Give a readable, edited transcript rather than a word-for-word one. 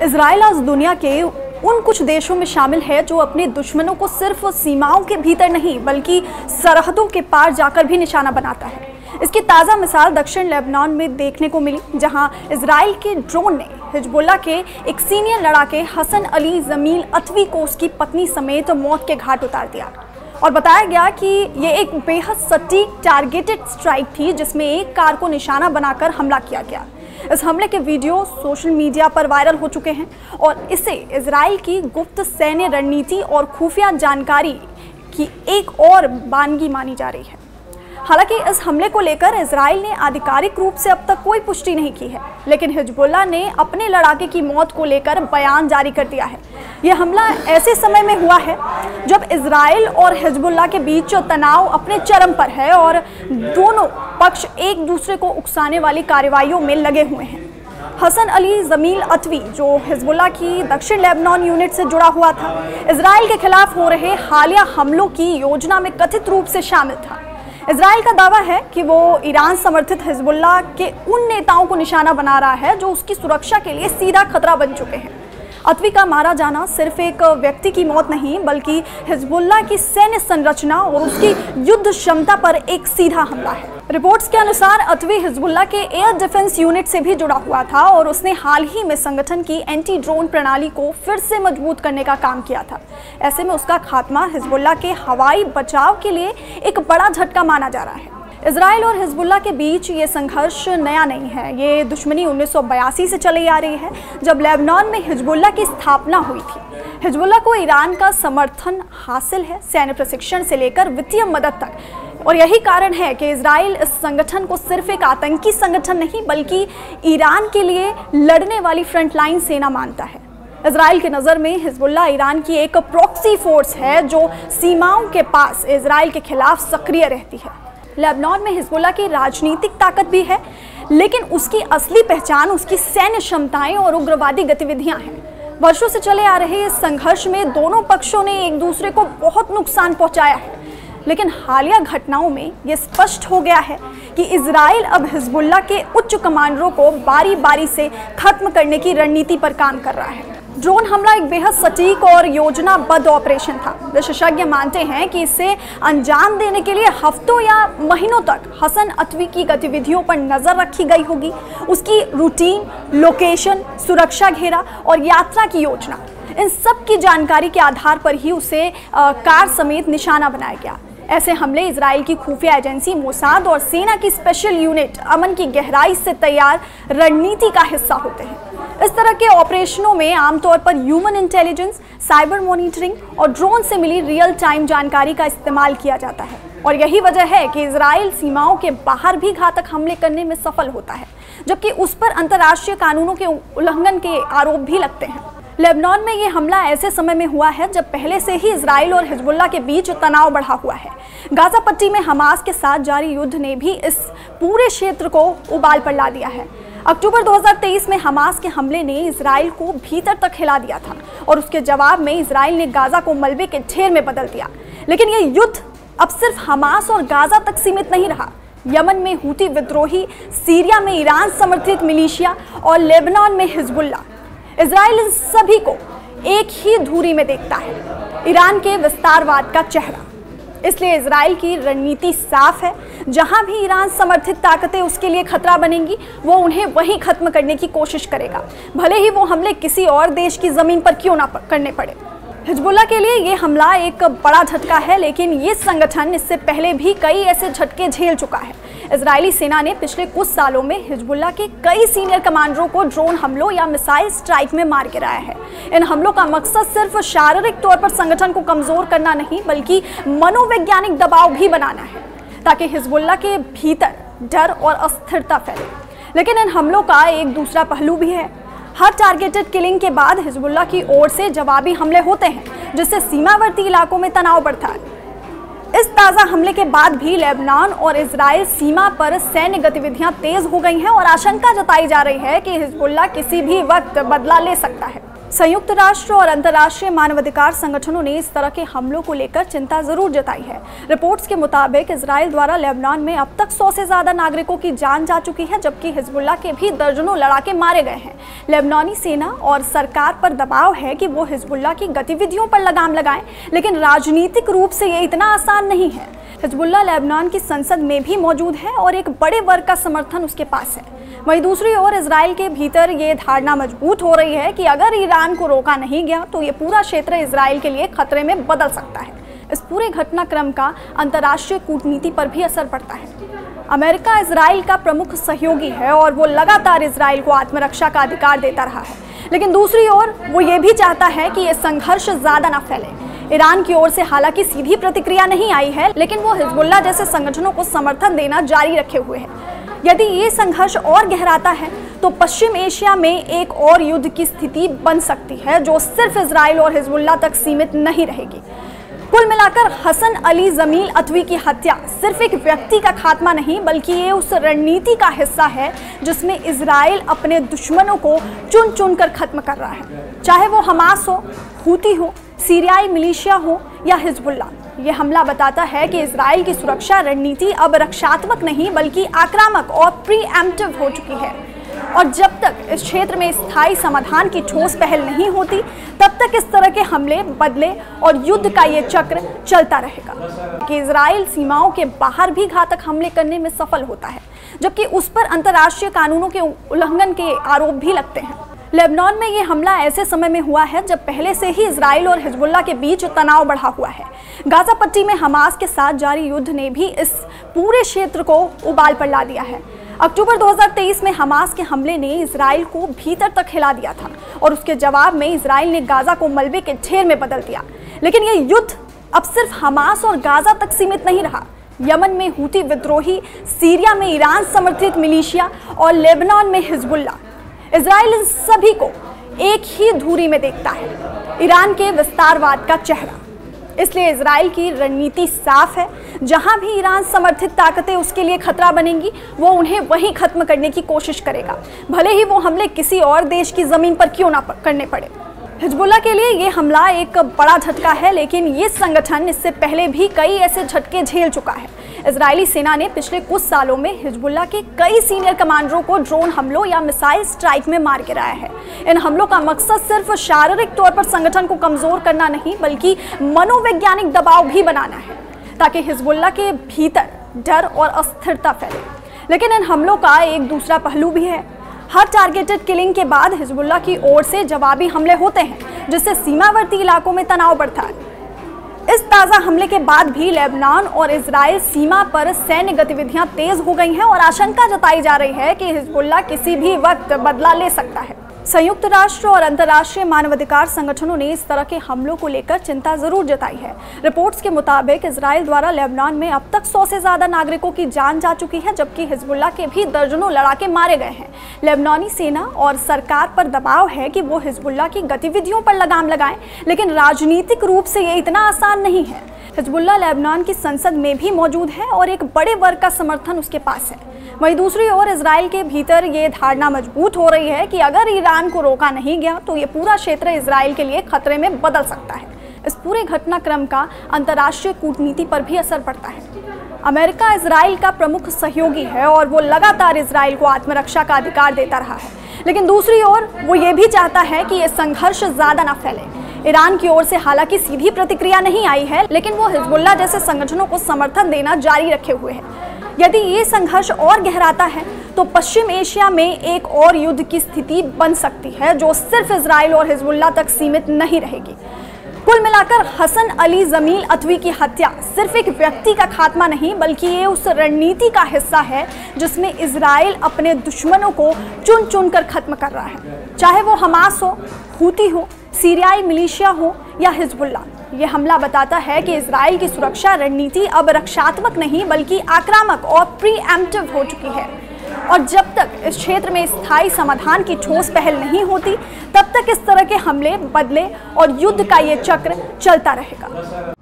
Israel आज दुनिया के उन कुछ देशों में शामिल है जो अपने दुश्मनों को सिर्फ सीमाओं के भीतर नहीं बल्कि सरहदों के पार जाकर भी निशाना बनाता है। इसकी ताज़ा मिसाल दक्षिण लेबनान में देखने को मिली, जहां इजराइल के ड्रोन ने हिजबुल्लाह के एक सीनियर लड़ाके हसन अली जमील अतवी को उसकी पत्नी समेत मौत के घाट उतार दिया। और बताया गया कि ये एक बेहद सटीक टारगेटेड स्ट्राइक थी जिसमें एक कार को निशाना बनाकर हमला किया गया। इस हमले के वीडियो सोशल मीडिया पर वायरल हो चुके हैं और इसे इजराइल की गुप्त सैन्य रणनीति और खुफिया जानकारी की एक और बानगी मानी जा रही है। हालांकि इस हमले को लेकर इजराइल ने आधिकारिक रूप से अब तक कोई पुष्टि नहीं की है, लेकिन हिजबुल्लाह ने अपने लड़ाके की मौत को लेकर बयान जारी कर दिया है। यह हमला ऐसे समय में हुआ है जब इजराइल और हिजबुल्लाह के बीच तनाव अपने चरम पर है और दोनों पक्ष एक दूसरे को उकसाने वाली कार्रवाइयों में लगे हुए हैं। हसन अली जमील अतवी, जो हिजबुल्लाह की दक्षिण लेबनान यूनिट से जुड़ा हुआ था, इजराइल के खिलाफ हो रहे हालिया हमलों की योजना में कथित रूप से शामिल था। इजराइल का दावा है कि वो ईरान समर्थित हिजबुल्लाह के उन नेताओं को निशाना बना रहा है जो उसकी सुरक्षा के लिए सीधा खतरा बन चुके हैं। अतवी का मारा जाना सिर्फ एक व्यक्ति की मौत नहीं बल्कि हिजबुल्लाह की सैन्य संरचना और उसकी युद्ध क्षमता पर एक सीधा हमला है। रिपोर्ट्स के अनुसार अतवी हिजबुल्लाह के एयर डिफेंस यूनिट से भी जुड़ा हुआ था और उसने हाल ही में संगठन की एंटी ड्रोन प्रणाली को फिर से मजबूत करने का काम किया था। ऐसे में उसका खात्मा हिजबुल्लाह के हवाई बचाव के लिए एक बड़ा झटका माना जा रहा है। इजराइल और हिजबुल्लाह के बीच ये संघर्ष नया नहीं है। ये दुश्मनी 1982 से चली आ रही है, जब लेबनान में हिजबुल्लाह की स्थापना हुई थी। हिजबुल्लाह को ईरान का समर्थन हासिल है, सैन्य प्रशिक्षण से लेकर वित्तीय मदद तक। और यही कारण है कि इजराइल इस संगठन को सिर्फ एक आतंकी संगठन नहीं बल्कि ईरान के लिए लड़ने वाली फ्रंटलाइन सेना मानता है। इजराइल की नज़र में हिजबुल्लाह ईरान की एक प्रॉक्सी फोर्स है जो सीमाओं के पास इजराइल के खिलाफ सक्रिय रहती है। लेबनान में हिजबुल्लाह की राजनीतिक ताकत भी है, लेकिन उसकी असली पहचान उसकी सैन्य क्षमताएं और उग्रवादी गतिविधियां हैं। वर्षों से चले आ रहे इस संघर्ष में दोनों पक्षों ने एक दूसरे को बहुत नुकसान पहुंचाया है, लेकिन हालिया घटनाओं में यह स्पष्ट हो गया है कि इजराइल अब हिजबुल्लाह के उच्च कमांडरों को बारी बारी से खत्म करने की रणनीति पर काम कर रहा है। ड्रोन हमला एक बेहद सटीक और योजनाबद्ध ऑपरेशन था। विशेषज्ञ मानते हैं कि इसे अंजाम देने के लिए हफ्तों या महीनों तक हसन अतवी की गतिविधियों पर नजर रखी गई होगी। उसकी रूटीन, लोकेशन, सुरक्षा घेरा और यात्रा की योजना, इन सब की जानकारी के आधार पर ही उसे कार समेत निशाना बनाया गया। ऐसे हमले इजराइल की खुफिया एजेंसी मोसाद और सेना की स्पेशल यूनिट अमन की गहराई से तैयार रणनीति का हिस्सा होते हैं। इस तरह के ऑपरेशनों में आमतौर पर ह्यूमन इंटेलिजेंस, साइबर मॉनिटरिंग और ड्रोन से मिली रियल टाइम जानकारी का इस्तेमाल किया जाता है। और यही वजह है कि इजराइल सीमाओं के बाहर भी घातक हमले करने में सफल होता है, जबकि उस पर अंतर्राष्ट्रीय कानूनों के उल्लंघन के आरोप भी लगते हैं। लेबनान में ये हमला ऐसे समय में हुआ है जब पहले से ही इजराइल और हिजबुल्लाह के बीच तनाव बढ़ा हुआ है। गाजा पट्टी में हमास के साथ जारी युद्ध ने भी इस पूरे क्षेत्र को उबाल पर ला दिया है। अक्टूबर 2023 में हमास के हमले ने इजराइल को भीतर तक हिला दिया था और उसके जवाब में इजराइल ने गाजा को मलबे के ढेर में बदल दिया। लेकिन ये युद्ध अब सिर्फ हमास और गाजा तक सीमित नहीं रहा। यमन में हूती विद्रोही, सीरिया में ईरान समर्थित मिलिशिया और लेबनान में हिजबुल्लाह, इजराइल इन सभी को एक ही धुरी में देखता है, ईरान के विस्तारवाद का चेहरा। इसलिए इजराइल की रणनीति साफ है, जहां भी ईरान समर्थित ताकतें उसके लिए खतरा बनेंगी वो उन्हें वहीं खत्म करने की कोशिश करेगा, भले ही वो हमले किसी और देश की जमीन पर क्यों ना करने पड़े। हिजबुल्लाह के लिए ये हमला एक बड़ा झटका है, लेकिन ये संगठन इससे पहले भी कई ऐसे झटके झेल चुका है। इजरायली सेना ने पिछले कुछ सालों में हिजबुल्लाह के कई सीनियर कमांडरों को ड्रोन हमलों या मिसाइल स्ट्राइक में मार गिराया है। इन हमलों का मकसद सिर्फ शारीरिक तौर पर संगठन को कमजोर करना नहीं बल्कि मनोवैज्ञानिक दबाव भी बनाना है, ताकि हिजबुल्लाह के भीतर डर और अस्थिरता फैले। लेकिन इन हमलों का एक दूसरा पहलू भी है। हर टारगेटेड किलिंग के बाद हिजबुल्लाह की ओर से जवाबी हमले होते हैं, जिससे सीमावर्ती इलाकों में तनाव बढ़ता है। इस ताज़ा हमले के बाद भी लेबनान और इजराइल सीमा पर सैन्य गतिविधियां तेज हो गई हैं और आशंका जताई जा रही है कि हिजबुल्लाह किसी भी वक्त बदला ले सकता है। संयुक्त राष्ट्र और अंतर्राष्ट्रीय मानवाधिकार संगठनों ने इस तरह के हमलों को लेकर चिंता जरूर जताई है। रिपोर्ट्स के मुताबिक इजराइल द्वारा लेबनान में अब तक 100 से ज्यादा नागरिकों की जान जा चुकी है, जबकि हिजबुल्लाह के भी दर्जनों लड़ाके मारे गए हैं। लेबनानी सेना और सरकार पर दबाव है कि वो हिजबुल्लाह की गतिविधियों पर लगाम लगाएं, लेकिन राजनीतिक रूप से ये इतना आसान नहीं है। हिजबुल्लाह लेबनान की संसद में भी मौजूद है और एक बड़े वर्ग का समर्थन उसके पास है। वहीं दूसरी ओर इजराइल के भीतर ये धारणा मजबूत हो रही है कि अगर ईरान को रोका नहीं गया तो ये पूरा क्षेत्र इजराइल के लिए खतरे में बदल सकता है। इस पूरे घटनाक्रम का अंतर्राष्ट्रीय कूटनीति पर भी असर पड़ता है। अमेरिका इजराइल का प्रमुख सहयोगी है और वो लगातार इजराइल को आत्मरक्षा का अधिकार देता रहा है, लेकिन दूसरी ओर वो ये भी चाहता है कि ये संघर्ष ज्यादा न फैले। ईरान की ओर से हालांकि सीधी प्रतिक्रिया नहीं आई है, लेकिन वो हिजबुल्लाह जैसे संगठनों को समर्थन देना जारी रखे हुए है। यदि ये संघर्ष और गहराता है तो पश्चिम एशिया में एक और युद्ध की स्थिति बन सकती है, जो सिर्फ इजराइल और हिजबुल्लाह तक सीमित नहीं रहेगी। कुल मिलाकर हसन अली जमील अतवी की हत्या सिर्फ एक व्यक्ति का खात्मा नहीं, बल्कि ये उस रणनीति का हिस्सा है जिसमें इजराइल अपने दुश्मनों को चुन चुन कर खत्म कर रहा है, चाहे वो हमास हो, हूती हो, सीरियाई मिलिशिया हो या हिजबुल्लाह। ये हमला बताता है कि इजराइल की सुरक्षा रणनीति अब रक्षात्मक नहीं बल्कि आक्रामक और प्रीएम्प्टिव हो चुकी है, और जब तक इस क्षेत्र में स्थायी समाधान की ठोस पहल नहीं होती तब तक इस तरह के हमले, बदले और युद्ध का ये चक्र चलता रहेगा। कि इजराइल सीमाओं के बाहर भी घातक हमले करने में सफल होता है, जबकि उस पर अंतर्राष्ट्रीय कानूनों के उल्लंघन के आरोप भी लगते हैं। लेबनान में ये हमला ऐसे समय में हुआ है जब पहले से ही इजराइल और हिजबुल्लाह के बीच तनाव बढ़ा हुआ है। गाजा पट्टी में हमास के साथ जारी युद्ध ने भी इस पूरे क्षेत्र को उबाल पर ला दिया है। अक्टूबर 2023 में हमास के हमले ने इजराइल को भीतर तक हिला दिया था और उसके जवाब में इजराइल ने गाजा को मलबे के ढेर में बदल दिया। लेकिन ये युद्ध अब सिर्फ हमास और गाजा तक सीमित नहीं रहा। यमन में हूती विद्रोही, सीरिया में ईरान समर्थित मिलिशिया और लेबनान में हिजबुल्लाह, इजराइल इन सभी को एक ही धुरी में देखता है, ईरान के विस्तारवाद का चेहरा। इसलिए इजराइल की रणनीति साफ है, जहां भी ईरान समर्थित ताकतें उसके लिए खतरा बनेंगी वो उन्हें वहीं खत्म करने की कोशिश करेगा, भले ही वो हमले किसी और देश की जमीन पर क्यों ना करने पड़े। हिजबुल्लाह के लिए ये हमला एक बड़ा झटका है, लेकिन ये संगठन इससे पहले भी कई ऐसे झटके झेल चुका है। इजरायली सेना ने पिछले कुछ सालों में हिजबुल्लाह के कई सीनियर कमांडरों को ड्रोन हमलों या मिसाइल स्ट्राइक में मार गिराया है। इन हमलों का मकसद सिर्फ शारीरिक तौर पर संगठन को कमजोर करना नहीं बल्कि मनोवैज्ञानिक दबाव भी बनाना है, ताकि हिजबुल्लाह के भीतर डर और अस्थिरता फैले। लेकिन इन हमलों का एक दूसरा पहलू भी है। हर टारगेटेड किलिंग के बाद हिजबुल्लाह की ओर से जवाबी हमले होते हैं, जिससे सीमावर्ती इलाकों में तनाव बढ़ता है। इस ताज़ा हमले के बाद भी लेबनान और इजराइल सीमा पर सैन्य गतिविधियां तेज हो गई हैं और आशंका जताई जा रही है कि हिजबुल्लाह किसी भी वक्त बदला ले सकता है। संयुक्त राष्ट्र और अंतर्राष्ट्रीय मानवाधिकार संगठनों ने इस तरह के हमलों को लेकर चिंता जरूर जताई है। रिपोर्ट्स के मुताबिक इजराइल द्वारा लेबनान में अब तक 100 से ज्यादा नागरिकों की जान जा चुकी है, जबकि हिजबुल्लाह के भी दर्जनों लड़ाके मारे गए हैं। लेबनानी सेना और सरकार पर दबाव है कि वो हिजबुल्लाह की गतिविधियों पर लगाम लगाएं, लेकिन राजनीतिक रूप से ये इतना आसान नहीं है। हिजबुल्लाह लेबनान की संसद में भी मौजूद है और एक बड़े वर्ग का समर्थन उसके पास है। वहीं दूसरी ओर इजराइल के भीतर ये धारणा मजबूत हो रही है कि अगर ईरान को रोका नहीं गया तो ये पूरा क्षेत्र इजराइल के लिए खतरे में बदल सकता है। इस पूरे घटनाक्रम का अंतर्राष्ट्रीय कूटनीति पर भी असर पड़ता है। अमेरिका इजराइल का प्रमुख सहयोगी है और वो लगातार इजराइल को आत्मरक्षा का अधिकार देता रहा है, लेकिन दूसरी ओर वो ये भी चाहता है कि ये संघर्ष ज्यादा न फैले। ईरान की ओर से हालांकि सीधी प्रतिक्रिया नहीं आई है, लेकिन वो हिजबुल्लाह जैसे संगठनों को समर्थन देना जारी रखे हुए है। यदि ये संघर्ष और गहराता है तो पश्चिम एशिया में एक और युद्ध की स्थिति बन सकती है, जो सिर्फ इजराइल और हिजबुल्लाह तक सीमित नहीं रहेगी। कुल मिलाकर हसन अली जमील अतवी की हत्या सिर्फ एक व्यक्ति का खात्मा नहीं, बल्कि ये उस रणनीति का हिस्सा है जिसमें इजराइल अपने दुश्मनों को चुन चुन कर खत्म कर रहा है, चाहे वो हमास हो, हूती हो, सीरियाई मिलिशिया हो या हिजबुल्लाह। ये हमला बताता है कि इजराइल की सुरक्षा रणनीति अब रक्षात्मक नहीं बल्कि आक्रामक और प्रीएम्प्टिव हो चुकी है, और जब तक इस क्षेत्र में स्थायी समाधान की ठोस पहल नहीं होती तब तक इस तरह के हमले, बदले और युद्ध का ये चक्र चलता रहेगा।